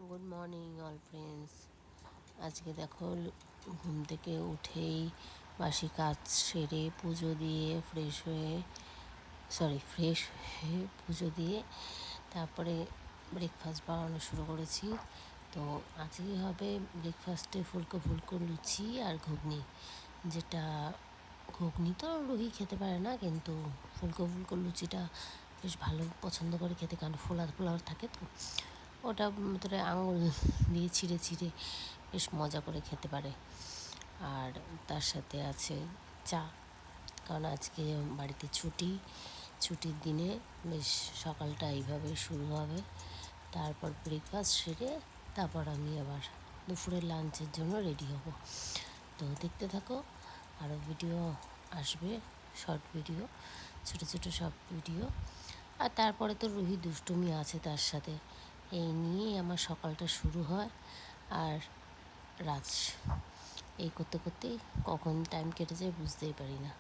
Good morning all friends. আজকে দেখো ঘুম থেকে উঠেই বাসি কাজ সেরে পুজো দিয়ে ফ্রেশ হয়ে পুজো দিয়ে তারপরে ব্রেকফাস্ট বানানো শুরু করেছি। তো আজকে হবে ব্রেকফাস্টে ফুলকো ফুলকো লুচি আর ঘুগনি। যেটা ঘুগনি তো রুহি খেতে পারে না, কিন্তু ফুলকো ফুলকো লুচিটা বেশ ভালো পছন্দ করে খেতে, কারণ ফোলা ফোলা থাকে তো ওটা ভিতরে আঙুল দিয়ে ছিঁড়ে ছিঁড়ে বেশ মজা করে খেতে পারে। আর তার সাথে আছে চা, কারণ আজকে বাড়িতে ছুটির দিনে বেশ সকালটা এইভাবে শুরু হবে। তারপর ব্রেকফাস্ট সেরে তারপর আমি আবার দুপুরের লাঞ্চের জন্য রেডি হব। তো দেখতে থাকো, আরও ভিডিও আসবে, শর্ট ভিডিও, ছোটো ছোটো সব ভিডিও। আর তারপরে তো রুহি দুষ্টুমি আছে তার সাথে, এই নিয়েই আমার সকালটা শুরু হয়। আর রাত এই করতে করতেই কখন টাইম কেটে যায় বুঝতেই পারি না।